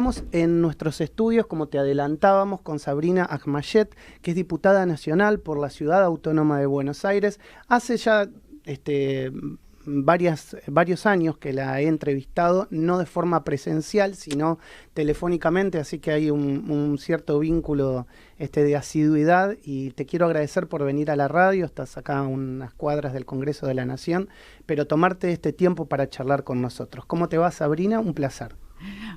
estamos en nuestros estudios, como te adelantábamos, con Sabrina Ahmayed, que es diputada nacional por la Ciudad Autónoma de Buenos Aires. Hace ya varios años que la he entrevistado, no de forma presencial, sino telefónicamente, así que hay un cierto vínculo de asiduidad, y te quiero agradecer por venir a la radio. Estás acá a unas cuadras del Congreso de la Nación, pero tomarte este tiempo para charlar con nosotros. ¿Cómo te va, Sabrina? Un placer.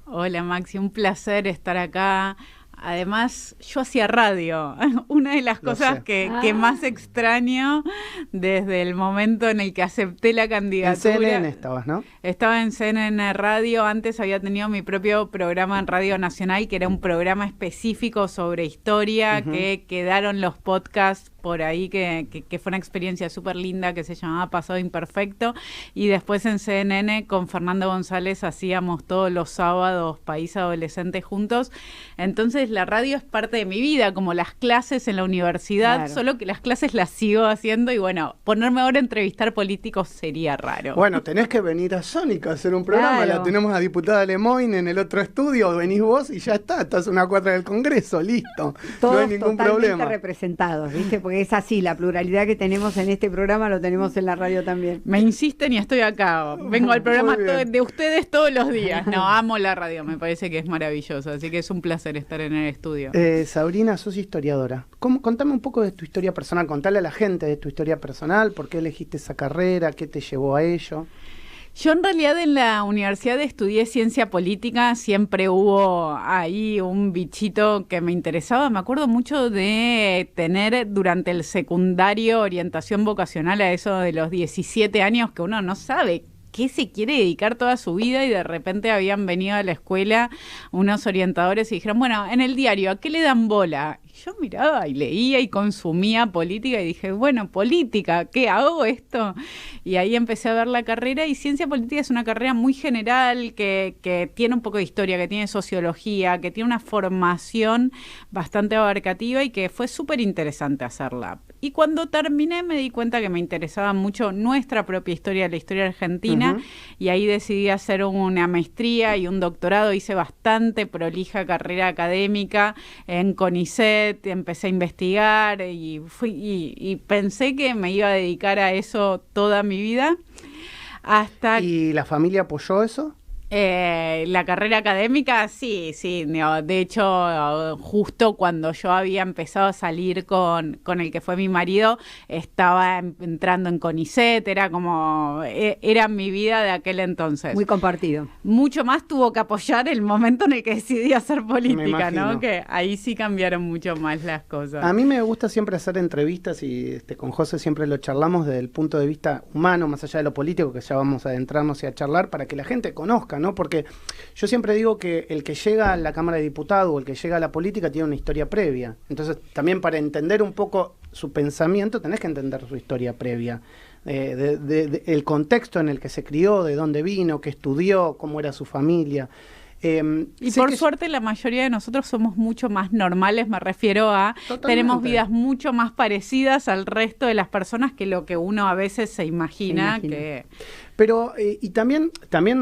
Hola, Maxi, un placer estar acá. Además, yo hacía radio, una de las cosas que más extraño desde el momento en el que acepté la candidatura. En CNN estabas, ¿no? Estaba en CNN Radio, antes había tenido mi propio programa en Radio Nacional, que era un programa específico sobre historia, que quedaron los podcasts por ahí, que fue una experiencia súper linda, que se llamaba Pasado Imperfecto, y después en CNN con Fernando González hacíamos todos los sábados País Adolescente juntos. Entonces la radio es parte de mi vida, como las clases en la universidad, claro. Solo que las clases las sigo haciendo, y bueno, ponerme ahora a entrevistar políticos sería raro. Bueno, tenés que venir a Sónica a hacer un programa, claro. La tenemos a diputada Lemoyne en el otro estudio, venís vos y ya está, estás a una cuadra del Congreso, listo. Todos no hay ningún problema. Representados, ¿viste? Porque es así, la pluralidad que tenemos en este programa lo tenemos en la radio también. Me insisten y estoy acá. Vengo al programa de ustedes todos los días. No, amo la radio, me parece que es maravilloso, así que es un placer estar en el estudio. Sabrina, sos historiadora. Contame un poco de tu historia personal, contale a la gente de tu historia personal, por qué elegiste esa carrera, qué te llevó a ello. Yo en realidad en la universidad estudié ciencia política, siempre hubo ahí un bichito que me interesaba. Me acuerdo mucho de tener durante el secundario orientación vocacional, a eso de los 17 años, que uno no sabe qué se quiere dedicar toda su vida, y de repente habían venido a la escuela unos orientadores y dijeron, bueno, en el diario, ¿a qué le dan bola? Y yo miraba y leía y consumía política y dije, bueno, política, ¿qué hago esto? Y ahí empecé a ver la carrera, y ciencia política es una carrera muy general que tiene un poco de historia, que tiene sociología, que tiene una formación bastante abarcativa, y que fue súper interesante hacerla. Y cuando terminé me di cuenta que me interesaba mucho nuestra propia historia, la historia argentina, y ahí decidí hacer una maestría y un doctorado. Hice bastante prolija carrera académica en CONICET, empecé a investigar y pensé que me iba a dedicar a eso toda mi vida. ¿Y la familia apoyó eso? La carrera académica, sí, de hecho, justo cuando yo había empezado a salir con el que fue mi marido, estaba entrando en CONICET, era mi vida de aquel entonces. Muy compartido. Mucho más tuvo que apoyar el momento en el que decidí hacer política, ¿no? Que ahí sí cambiaron mucho más las cosas. A mí me gusta siempre hacer entrevistas, y con José siempre lo charlamos desde el punto de vista humano, más allá de lo político, que ya vamos a adentrarnos y a charlar, para que la gente conozca, ¿no? Porque yo siempre digo que el que llega a la Cámara de Diputados o el que llega a la política tiene una historia previa. Entonces, también para entender un poco su pensamiento, tenés que entender su historia previa. El contexto en el que se crió, de dónde vino, qué estudió, cómo era su familia. Y por suerte la mayoría de nosotros somos mucho más normales, me refiero a totalmente. Tenemos vidas mucho más parecidas al resto de las personas que lo que uno a veces se imagina. Pero, y también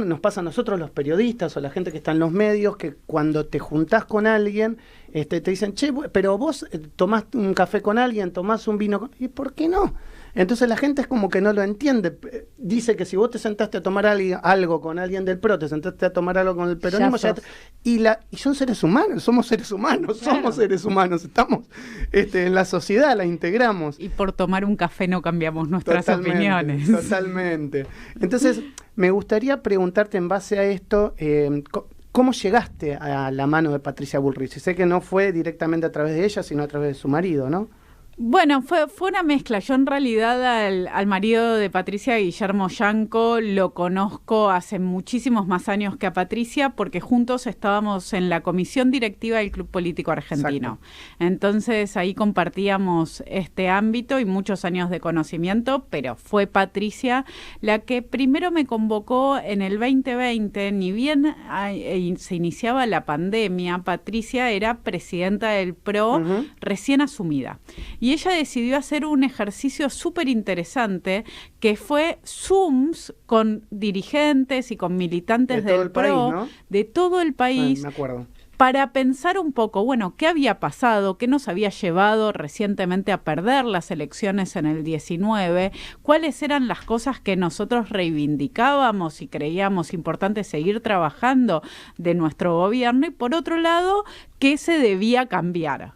nos pasa a nosotros los periodistas o la gente que está en los medios, que cuando te juntás con alguien, te dicen, che, pero vos tomás un café con alguien, tomás un vino, ¿y por qué no? Entonces la gente es como que no lo entiende. Dice que si vos te sentaste a tomar algo con alguien del PRO, te sentaste a tomar algo con el peronismo, y son seres humanos, somos seres humanos, claro. Somos seres humanos, estamos en la sociedad, la integramos. Y por tomar un café no cambiamos nuestras opiniones. Totalmente. Entonces, me gustaría preguntarte en base a esto, ¿cómo llegaste a la mano de Patricia Bullrich? Sé que no fue directamente a través de ella, sino a través de su marido, ¿no? Bueno, fue una mezcla. Yo en realidad al marido de Patricia, Guillermo Yanco, lo conozco hace muchísimos más años que a Patricia, porque juntos estábamos en la comisión directiva del Club Político Argentino. Exacto. Entonces ahí compartíamos este ámbito y muchos años de conocimiento, pero fue Patricia la que primero me convocó en el 2020, ni bien se iniciaba la pandemia. Patricia era presidenta del PRO recién asumida. y ella decidió hacer un ejercicio súper interesante que fue Zooms con dirigentes y con militantes del PRO, ¿no? de todo el país. Me acuerdo. Para pensar un poco, bueno, qué había pasado, qué nos había llevado recientemente a perder las elecciones en el 19, cuáles eran las cosas que nosotros reivindicábamos y creíamos importante seguir trabajando de nuestro gobierno, y por otro lado, qué se debía cambiar.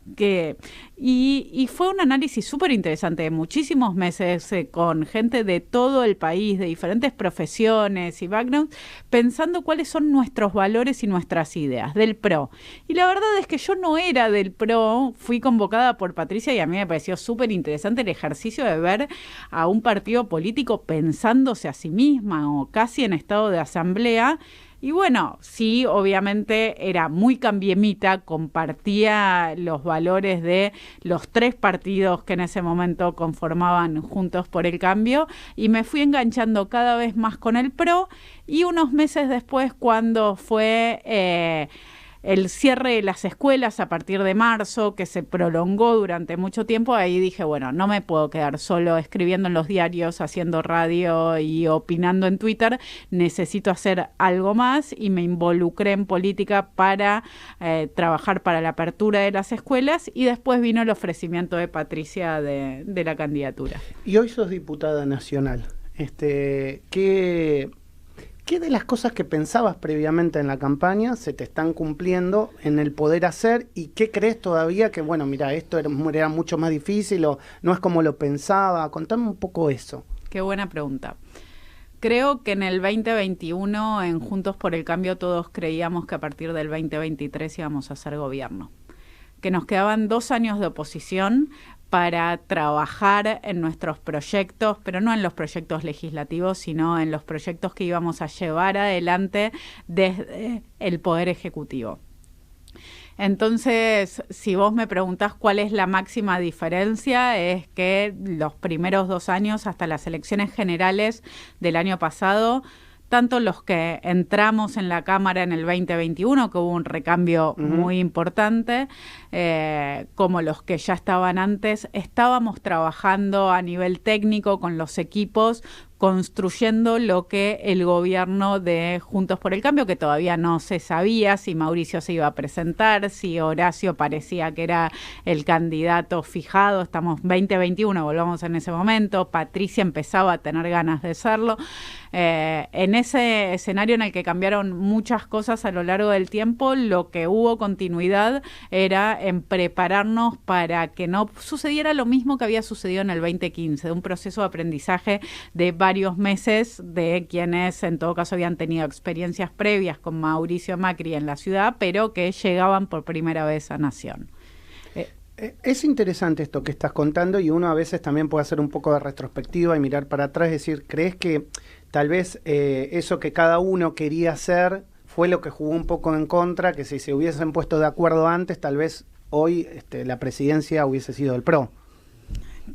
Y fue un análisis súper interesante de muchísimos meses con gente de todo el país, de diferentes profesiones y backgrounds, pensando cuáles son nuestros valores y nuestras ideas del PRO. Y la verdad es que yo no era del PRO, fui convocada por Patricia y a mí me pareció súper interesante el ejercicio de ver a un partido político pensándose a sí misma o casi en estado de asamblea. Y bueno, sí, obviamente era muy cambiemita, compartía los valores de los 3 partidos que en ese momento conformaban Juntos por el Cambio, y me fui enganchando cada vez más con el PRO, y unos meses después, cuando fue el cierre de las escuelas a partir de marzo, que se prolongó durante mucho tiempo, ahí dije, bueno, no me puedo quedar solo escribiendo en los diarios, haciendo radio y opinando en Twitter, necesito hacer algo más, y me involucré en política para trabajar para la apertura de las escuelas, y después vino el ofrecimiento de Patricia de la candidatura. Y hoy sos diputada nacional. ¿Qué de las cosas que pensabas previamente en la campaña se te están cumpliendo en el poder hacer? ¿Y qué crees todavía que, bueno, mira, esto era mucho más difícil o no es como lo pensaba? Contame un poco eso. Qué buena pregunta. Creo que en el 2021, en Juntos por el Cambio, todos creíamos que a partir del 2023 íbamos a hacer gobierno. Que nos quedaban 2 años de oposición para trabajar en nuestros proyectos, pero no en los proyectos legislativos, sino en los proyectos que íbamos a llevar adelante desde el Poder Ejecutivo. Entonces, si vos me preguntás cuál es la máxima diferencia, es que los primeros 2 años, hasta las elecciones generales del año pasado, tanto los que entramos en la Cámara en el 2021, que hubo un recambio muy importante, como los que ya estaban antes, estábamos trabajando a nivel técnico con los equipos, construyendo lo que el gobierno de Juntos por el Cambio, que todavía no se sabía si Mauricio se iba a presentar, si Horacio parecía que era el candidato fijado, estamos 2021, volvamos en ese momento, Patricia empezaba a tener ganas de serlo. En ese escenario en el que cambiaron muchas cosas a lo largo del tiempo, lo que hubo continuidad era en prepararnos para que no sucediera lo mismo que había sucedido en el 2015, de un proceso de aprendizaje de varios meses de quienes en todo caso habían tenido experiencias previas con Mauricio Macri en la ciudad, pero que llegaban por primera vez a Nación. Es interesante esto que estás contando, y uno a veces también puede hacer un poco de retrospectiva y mirar para atrás, es decir, ¿crees que tal vez eso que cada uno quería hacer fue lo que jugó un poco en contra, que si se hubiesen puesto de acuerdo antes, tal vez hoy la presidencia hubiese sido del PRO?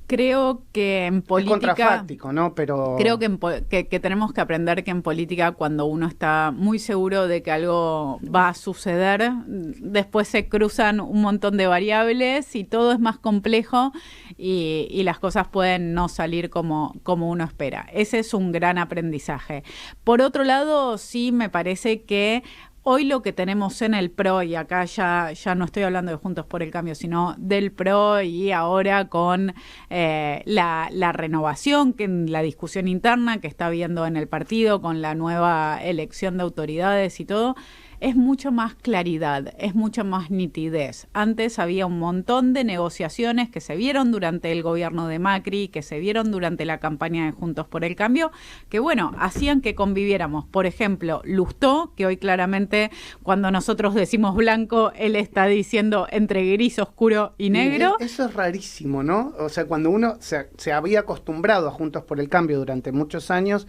Creo que en política... Es contrafáctico, ¿no? Pero... Creo que tenemos que aprender que en política, cuando uno está muy seguro de que algo va a suceder, después se cruzan un montón de variables y todo es más complejo y las cosas pueden no salir como uno espera. Ese es un gran aprendizaje. Por otro lado, sí me parece que hoy lo que tenemos en el PRO, y acá ya no estoy hablando de Juntos por el Cambio, sino del PRO, y ahora con la renovación, que en la discusión interna que está habiendo en el partido, con la nueva elección de autoridades y todo, es mucho más claridad, es mucho más nitidez. Antes había un montón de negociaciones que se vieron durante el gobierno de Macri, que se vieron durante la campaña de Juntos por el Cambio, que bueno, hacían que conviviéramos. Por ejemplo, Lustó, que hoy claramente cuando nosotros decimos blanco, él está diciendo entre gris, oscuro y negro. Eso es rarísimo, ¿no? O sea, cuando uno se había acostumbrado a Juntos por el Cambio durante muchos años,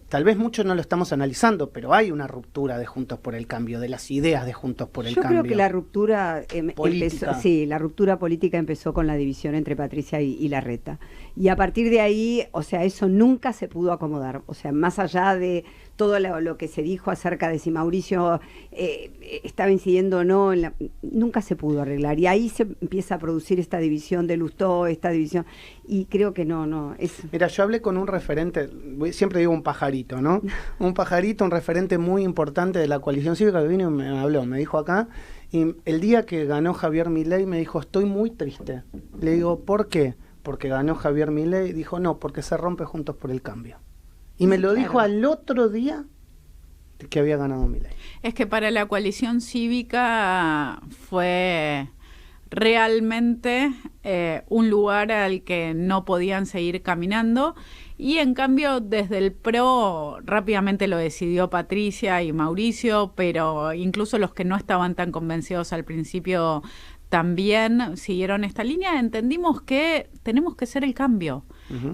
tal vez muchos no lo estamos analizando, pero hay una ruptura de Juntos por el Cambio, de las ideas de Juntos por el Cambio. Yo creo que la ruptura la ruptura política empezó con la división entre Patricia y Larreta. Y a partir de ahí, o sea, eso nunca se pudo acomodar. O sea, más allá de todo lo que se dijo acerca de si Mauricio estaba incidiendo o no, nunca se pudo arreglar. Y ahí se empieza a producir esta división de Lustó, esta división, y creo que no es... Mira, yo hablé con un referente, siempre digo un pajarito, ¿no? Un pajarito, un referente muy importante de la coalición cívica que vino y me habló, me dijo acá, y el día que ganó Javier Milei me dijo, estoy muy triste. Le digo, ¿por qué? Porque ganó Javier Milei. Dijo, no, porque se rompe Juntos por el Cambio. Y me lo dijo al otro día de que había ganado Milei. Es que para la coalición cívica fue realmente un lugar al que no podían seguir caminando, y en cambio desde el PRO rápidamente lo decidió Patricia y Mauricio, pero incluso los que no estaban tan convencidos al principio también siguieron esta línea. Entendimos que tenemos que ser el cambio.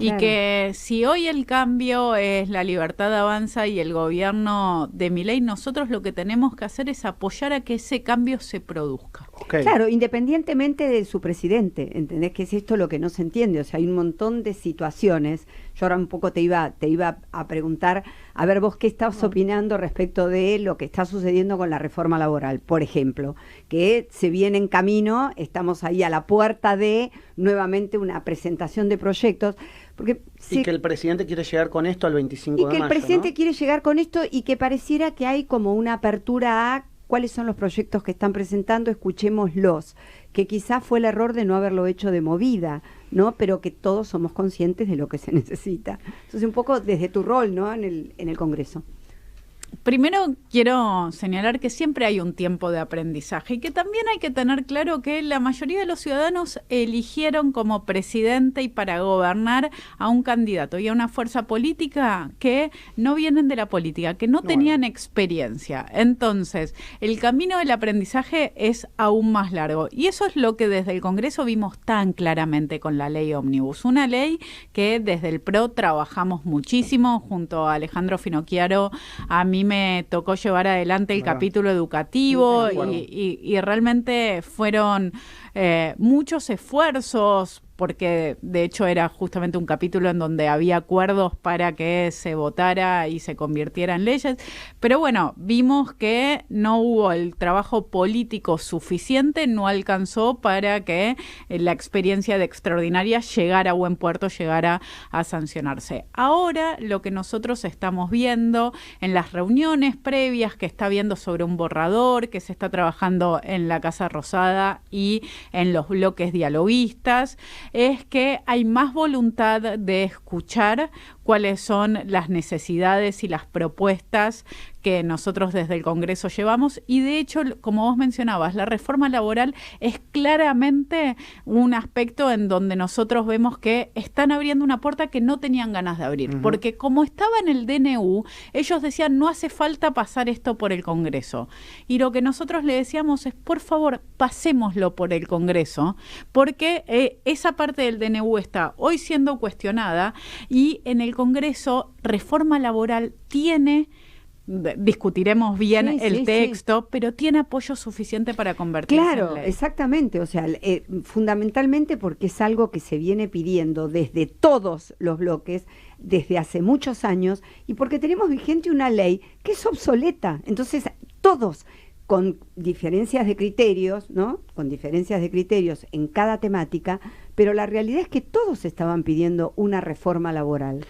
Y claro, que si hoy el cambio es La Libertad Avanza y el gobierno de Milei, nosotros lo que tenemos que hacer es apoyar a que ese cambio se produzca. Okay. Claro, independientemente de su presidente, ¿entendés? Que es esto lo que no se entiende. O sea, hay un montón de situaciones. Yo ahora un poco te iba a preguntar, a ver vos qué estás opinando respecto de lo que está sucediendo con la reforma laboral, por ejemplo, que se viene en camino, estamos ahí a la puerta de nuevamente una presentación de proyectos. Porque y que el presidente quiere llegar con esto al 25 de mayo. Y que el presidente ¿no? quiere llegar con esto, y que pareciera que hay como una apertura a cuáles son los proyectos que están presentando, escuchémoslos, que quizás fue el error de no haberlo hecho de movida, ¿no? Pero que todos somos conscientes de lo que se necesita. Entonces, un poco desde tu rol, ¿no? en el Congreso. Primero quiero señalar que siempre hay un tiempo de aprendizaje y que también hay que tener claro que la mayoría de los ciudadanos eligieron como presidente y para gobernar a un candidato y a una fuerza política que no vienen de la política, que no tenían experiencia. Entonces, el camino del aprendizaje es aún más largo, y eso es lo que desde el Congreso vimos tan claramente con la ley Ómnibus, una ley que desde el PRO trabajamos muchísimo junto a Alejandro Finocchiaro. A mí me tocó llevar adelante el capítulo educativo y realmente fueron muchos esfuerzos, porque de hecho era justamente un capítulo en donde había acuerdos para que se votara y se convirtiera en leyes, pero bueno, vimos que no hubo el trabajo político suficiente, no alcanzó para que la experiencia de extraordinaria llegara a buen puerto, llegara a sancionarse. Ahora lo que nosotros estamos viendo en las reuniones previas que está viendo sobre un borrador, que se está trabajando en la Casa Rosada y en los bloques dialoguistas, es que hay más voluntad de escuchar cuáles son las necesidades y las propuestas que nosotros desde el Congreso llevamos, y de hecho, como vos mencionabas, la reforma laboral es claramente un aspecto en donde nosotros vemos que están abriendo una puerta que no tenían ganas de abrir, porque como estaba en el DNU, ellos decían no hace falta pasar esto por el Congreso, y lo que nosotros le decíamos es por favor pasémoslo por el Congreso, porque esa parte del DNU está hoy siendo cuestionada, y en el Congreso reforma laboral tiene, discutiremos bien el texto, pero tiene apoyo suficiente para convertirse en ley. Exactamente, o sea, fundamentalmente porque es algo que se viene pidiendo desde todos los bloques, desde hace muchos años, y porque tenemos vigente una ley que es obsoleta. Entonces, todos, con diferencias de criterios, ¿no? Con diferencias de criterios en cada temática, pero la realidad es que todos estaban pidiendo una reforma laboral.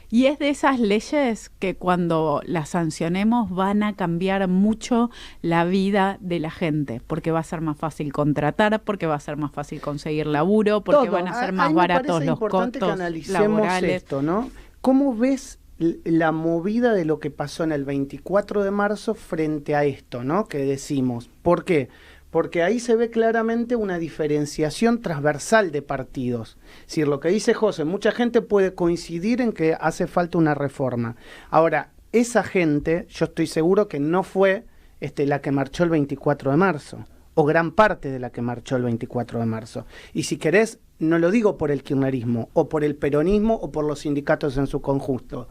Y es de esas leyes que cuando las sancionemos van a cambiar mucho la vida de la gente, porque va a ser más fácil contratar, porque va a ser más fácil conseguir laburo, porque van a ser más baratos los costos que analicemos laborales. Esto, ¿no? ¿Cómo ves la movida de lo que pasó en el 24 de marzo frente a esto, ¿no? Que decimos. ¿Por qué? Porque ahí se ve claramente una diferenciación transversal de partidos. Es decir, lo que dice José, mucha gente puede coincidir en que hace falta una reforma. Ahora, esa gente, yo estoy seguro que no fue la que marchó el 24 de marzo, o gran parte de la que marchó el 24 de marzo. Y si querés, no lo digo por el kirchnerismo, o por el peronismo, o por los sindicatos en su conjunto.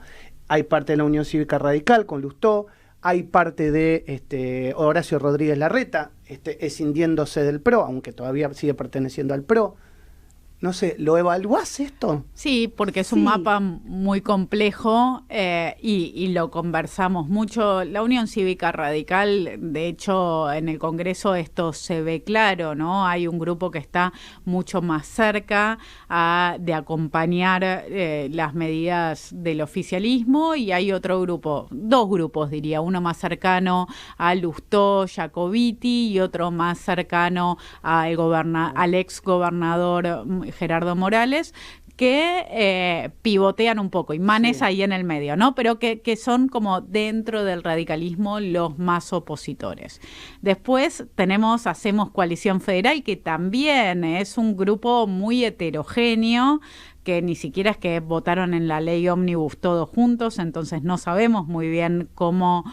Hay parte de la Unión Cívica Radical con Lustó, hay parte de Horacio Rodríguez Larreta, escindiéndose del PRO, aunque todavía sigue perteneciendo al PRO, no sé, ¿lo evaluás esto? Sí, porque es un mapa muy complejo y lo conversamos mucho. La Unión Cívica Radical, de hecho, en el Congreso esto se ve claro, ¿no? Hay un grupo que está mucho más cerca de acompañar las medidas del oficialismo y hay otro grupo, dos grupos diría, uno más cercano a Lustó, Jacobiti y otro más cercano al ex gobernador Gerardo Morales, que pivotean un poco, y Manes ahí en el medio, ¿no? Pero que son como dentro del radicalismo los más opositores. Después hacemos Coalición Federal, que también es un grupo muy heterogéneo, que ni siquiera es que votaron en la ley ómnibus todos juntos, entonces no sabemos muy bien cómo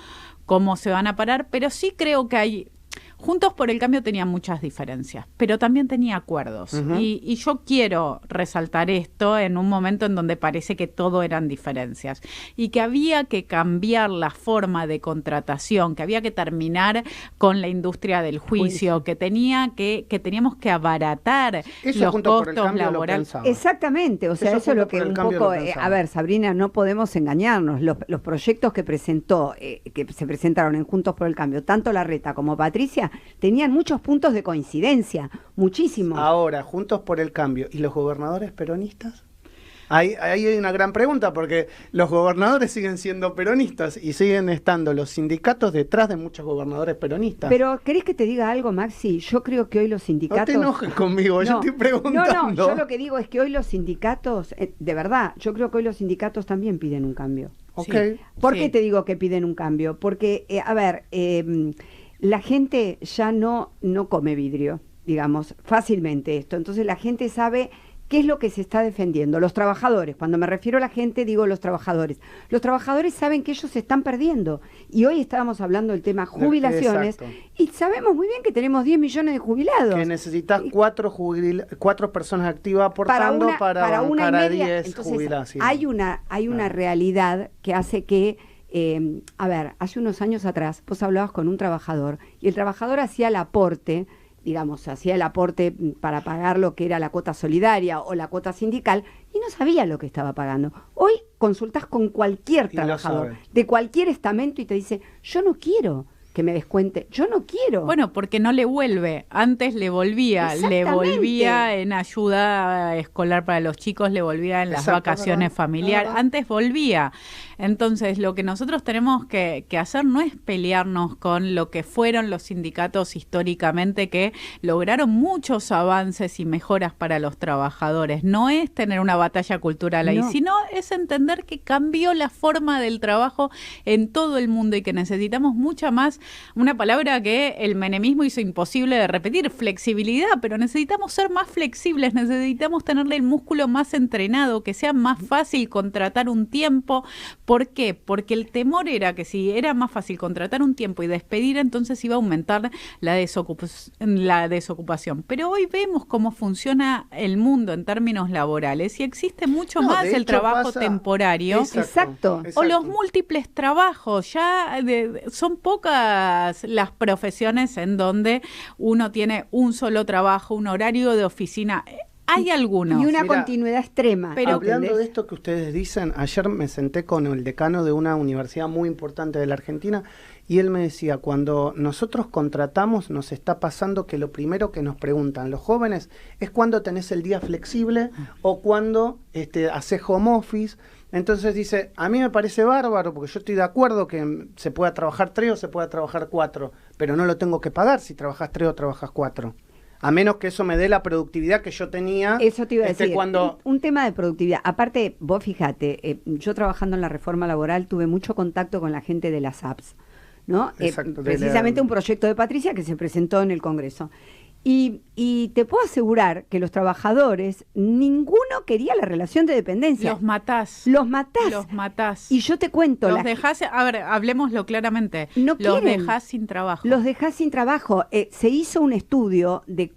se van a parar, pero sí creo que Juntos por el Cambio tenía muchas diferencias, pero también tenía acuerdos. Uh-huh. Y yo quiero resaltar esto en un momento en donde parece que todo eran diferencias y que había que cambiar la forma de contratación, que había que terminar con la industria del juicio, que teníamos que abaratar eso los costos laborales. Exactamente, o sea, eso es lo que un poco... a ver, Sabrina, no podemos engañarnos. Los proyectos que se presentaron en Juntos por el Cambio, tanto Larreta como Patricia, tenían muchos puntos de coincidencia, muchísimos. Ahora, Juntos por el Cambio, ¿y los gobernadores peronistas? Ahí hay una gran pregunta, porque los gobernadores siguen siendo peronistas y siguen estando los sindicatos detrás de muchos gobernadores peronistas. Pero, ¿querés que te diga algo, Maxi? Yo creo que hoy los sindicatos... No te enojes conmigo, yo estoy preguntando. No, yo lo que digo es que hoy los sindicatos, de verdad, yo creo que hoy los sindicatos también piden un cambio. Okay. ¿Por qué te digo que piden un cambio? Porque, la gente ya no come vidrio, digamos, fácilmente esto. Entonces la gente sabe qué es lo que se está defendiendo. Los trabajadores, cuando me refiero a la gente, digo los trabajadores. Los trabajadores saben que ellos se están perdiendo. Y hoy estábamos hablando del tema jubilaciones. Exacto. Y sabemos muy bien que tenemos 10 millones de jubilados. Que necesitas cuatro personas activas aportando para bancar a 10 jubilaciones. Hay una realidad que hace que... hace unos años atrás vos hablabas con un trabajador y el trabajador hacía el aporte para pagar lo que era la cuota solidaria o la cuota sindical y no sabía lo que estaba pagando. Hoy consultás con cualquier trabajador de cualquier estamento y te dice, yo no quiero que me descuente, yo no quiero. Bueno, porque no le vuelve, antes le volvía en ayuda escolar para los chicos, le volvía en las vacaciones familiares, antes volvía. Entonces, lo que nosotros tenemos que hacer no es pelearnos con lo que fueron los sindicatos históricamente, que lograron muchos avances y mejoras para los trabajadores. No es tener una batalla cultural ahí, sino es entender que cambió la forma del trabajo en todo el mundo y que necesitamos mucha más, una palabra que el menemismo hizo imposible de repetir, flexibilidad, pero necesitamos ser más flexibles, necesitamos tenerle el músculo más entrenado, que sea más fácil contratar un tiempo. ¿Por qué? Porque el temor era que si era más fácil contratar un tiempo y despedir, entonces iba a aumentar la desocupación. Pero hoy vemos cómo funciona el mundo en términos laborales y existe mucho más el trabajo temporario. Exacto. O los múltiples trabajos. Ya son pocas las profesiones en donde uno tiene un solo trabajo, un horario de oficina. Hay algunos. Y una continuidad extrema. Pero hablando de esto que ustedes dicen, ayer me senté con el decano de una universidad muy importante de la Argentina y él me decía, cuando nosotros contratamos nos está pasando que lo primero que nos preguntan los jóvenes es cuándo tenés el día flexible o cuándo haces home office. Entonces dice, a mí me parece bárbaro porque yo estoy de acuerdo que se pueda trabajar 3 o se pueda trabajar 4, pero no lo tengo que pagar si trabajas 3 o trabajas 4. A menos que eso me dé la productividad que yo tenía. Eso te iba a decir, un tema de productividad. Aparte, vos fíjate, yo trabajando en la reforma laboral tuve mucho contacto con la gente de las apps, ¿no? Exacto, precisamente un proyecto de Patricia que se presentó en el Congreso. Y te puedo asegurar que los trabajadores, ninguno quería la relación de dependencia. Los matás. Y yo te cuento. Los dejás, a ver, hablemoslo claramente. Los dejás sin trabajo. Se hizo un estudio de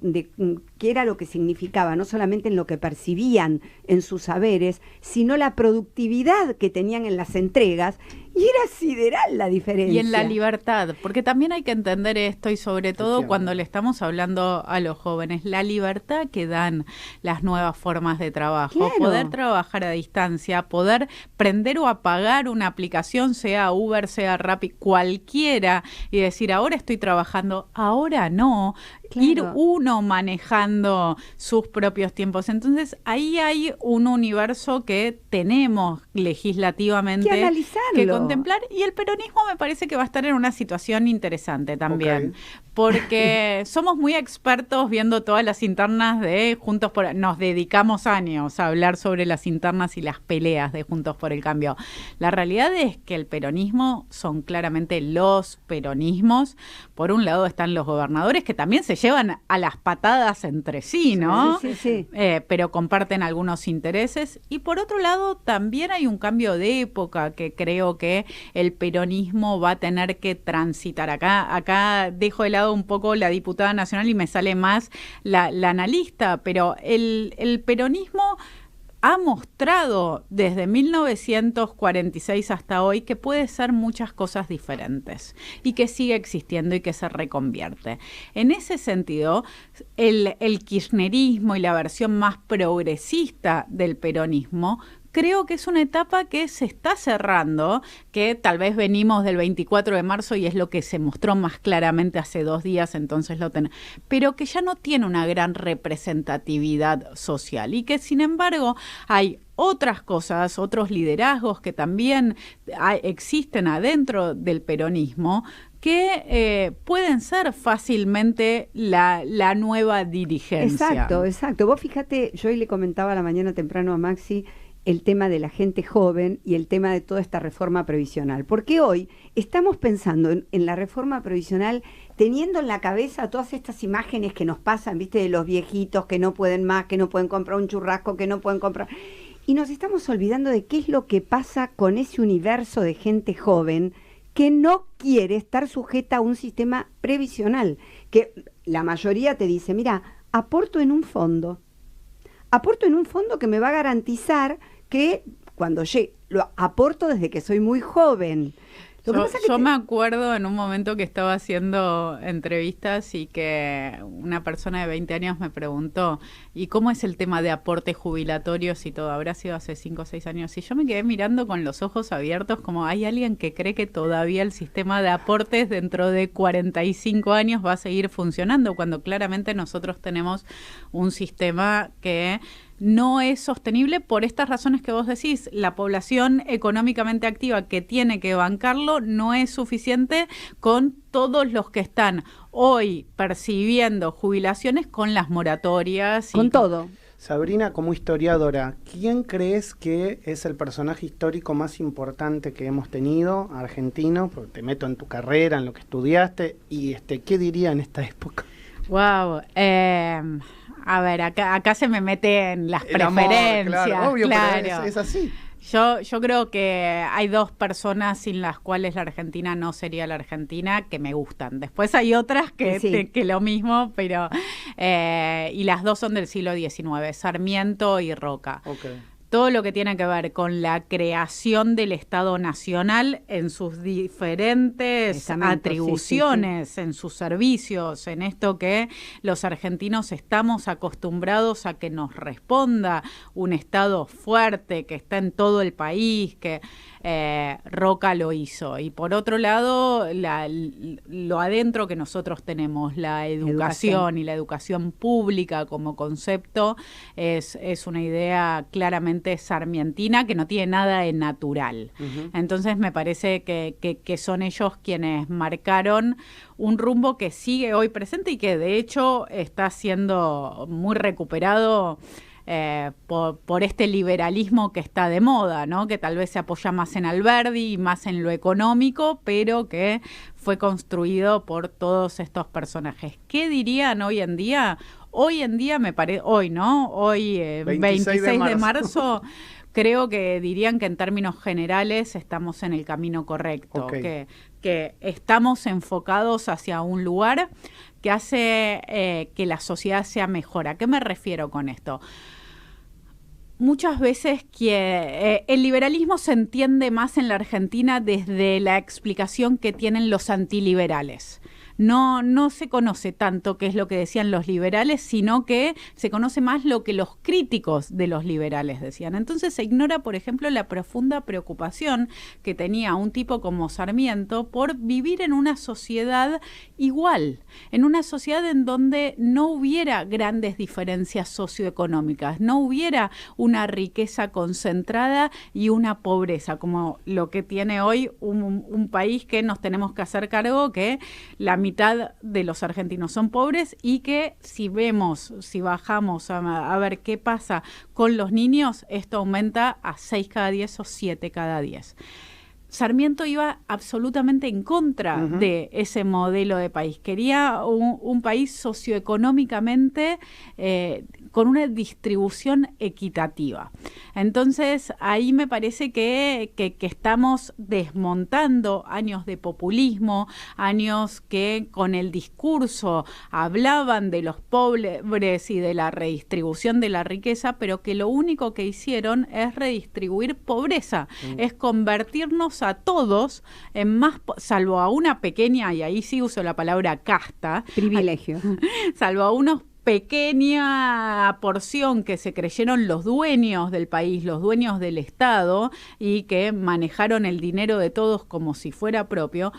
qué era lo que significaba, no solamente en lo que percibían en sus saberes, sino la productividad que tenían en las entregas, y era sideral la diferencia. Y en la libertad, porque también hay que entender esto, y sobre todo cuando le estamos hablando a los jóvenes, la libertad que dan las nuevas formas de trabajo, claro. Poder trabajar a distancia, poder prender o apagar una aplicación, sea Uber, sea Rappi, cualquiera, y decir, ahora estoy trabajando, ahora no, claro. Ir uno manejando sus propios tiempos. Entonces, ahí hay un universo que tenemos legislativamente que analizarlo, que contemplar, y el peronismo me parece que va a estar en una situación interesante también, porque somos muy expertos viendo todas las internas de Juntos por... Nos dedicamos años a hablar sobre las internas y las peleas de Juntos por el Cambio. La realidad es que el peronismo son claramente los peronismos. Por un lado están los gobernadores, que también se llevan a las patadas entre sí, ¿no? Sí. Pero comparten algunos intereses. Y por otro lado, también hay un cambio de época que creo que el peronismo va a tener que transitar. Acá dejo de lado un poco la diputada nacional y me sale más la analista, pero el peronismo ha mostrado desde 1946 hasta hoy que puede ser muchas cosas diferentes y que sigue existiendo y que se reconvierte. En ese sentido, el kirchnerismo y la versión más progresista del peronismo creo que es una etapa que se está cerrando, que tal vez venimos del 24 de marzo y es lo que se mostró más claramente hace 2 días, entonces lo tenemos, pero que ya no tiene una gran representatividad social y que sin embargo hay otras cosas, otros liderazgos que también existen adentro del peronismo que pueden ser fácilmente la nueva dirigencia. Exacto. Vos fíjate, yo hoy le comentaba a la mañana temprano a Maxi el tema de la gente joven y el tema de toda esta reforma previsional. Porque hoy estamos pensando en la reforma previsional teniendo en la cabeza todas estas imágenes que nos pasan, ¿viste? De los viejitos que no pueden más, que no pueden comprar un churrasco, que no pueden comprar... Y nos estamos olvidando de qué es lo que pasa con ese universo de gente joven que no quiere estar sujeta a un sistema previsional. Que la mayoría te dice, mira, aporto en un fondo que me va a garantizar que cuando llegue, lo aporto desde que soy muy joven. Yo me acuerdo en un momento que estaba haciendo entrevistas y que una persona de 20 años me preguntó, ¿y cómo es el tema de aportes jubilatorios y todo? Habrá sido hace 5 o 6 años. Y yo me quedé mirando con los ojos abiertos como hay alguien que cree que todavía el sistema de aportes dentro de 45 años va a seguir funcionando, cuando claramente nosotros tenemos un sistema que no es sostenible por estas razones que vos decís. La población económicamente activa que tiene que bancarlo no es suficiente con todos los que están hoy percibiendo jubilaciones con las moratorias. Con todo. Sabrina, como historiadora, ¿quién crees que es el personaje histórico más importante que hemos tenido, argentino? Porque te meto en tu carrera, en lo que estudiaste, y ¿qué diría en esta época? Wow, a ver, acá se me meten las preferencias. Amor, claro, obvio, claro. Pero es así. Yo creo que hay 2 personas sin las cuales la Argentina no sería la Argentina que me gustan. Después hay otras que lo mismo, pero y las 2 son del siglo XIX, Sarmiento y Roca. Okay. Todo lo que tiene que ver con la creación del Estado Nacional en sus diferentes atribuciones, en sus servicios, en esto que los argentinos estamos acostumbrados a que nos responda un Estado fuerte, que está en todo el país, que Roca lo hizo. Y por otro lado, lo adentro que nosotros tenemos, la educación y la educación pública como concepto, es una idea claramente sarmientina que no tiene nada de natural. Uh-huh. Entonces me parece que son ellos quienes marcaron un rumbo que sigue hoy presente y que de hecho está siendo muy recuperado por este liberalismo que está de moda, ¿no? Que tal vez se apoya más en Alberdi y más en lo económico, pero que fue construido por todos estos personajes. ¿Qué dirían hoy en día? Hoy en día me parece, hoy, ¿no? Hoy, 26 de marzo, creo que dirían que en términos generales estamos en el camino correcto, okay. que que estamos enfocados hacia un lugar que hace que la sociedad sea mejor. ¿A qué me refiero con esto? Muchas veces que el liberalismo se entiende más en la Argentina desde la explicación que tienen los antiliberales. No se conoce tanto qué es lo que decían los liberales, sino que se conoce más lo que los críticos de los liberales decían. Entonces se ignora, por ejemplo, la profunda preocupación que tenía un tipo como Sarmiento por vivir en una sociedad igual, en una sociedad en donde no hubiera grandes diferencias socioeconómicas, no hubiera una riqueza concentrada y una pobreza, como lo que tiene hoy un país que nos tenemos que hacer cargo, que la mitad de los argentinos son pobres y que si bajamos a ver qué pasa con los niños, esto aumenta a 6 cada 10 o 7 cada 10. Sarmiento iba absolutamente en contra de ese modelo de país. Quería un país socioeconómicamente con una distribución equitativa. Entonces, ahí me parece que estamos desmontando años de populismo, años que con el discurso hablaban de los pobres y de la redistribución de la riqueza, pero que lo único que hicieron es redistribuir pobreza, es convertirnos a todos en más, salvo a una pequeña, y ahí sí uso la palabra casta, privilegio, salvo a unos pequeña porción que se creyeron los dueños del país, los dueños del Estado, y que manejaron el dinero de todos como si fuera propio.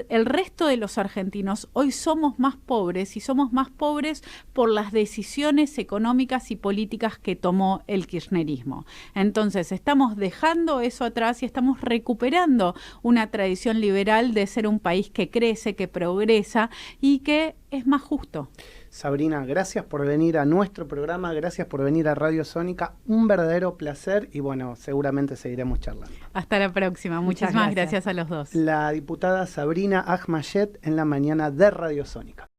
El resto de los argentinos hoy somos más pobres, y somos más pobres por las decisiones económicas y políticas que tomó el kirchnerismo. Entonces estamos dejando eso atrás y estamos recuperando una tradición liberal de ser un país que crece, que progresa y que es más justo. Sabrina, gracias por venir a nuestro programa, gracias por venir a Radio Sónica, un verdadero placer y bueno, seguramente seguiremos charlando. Hasta la próxima, muchísimas gracias a los dos. La diputada Sabrina Ahmayed en la mañana de Radio Sónica.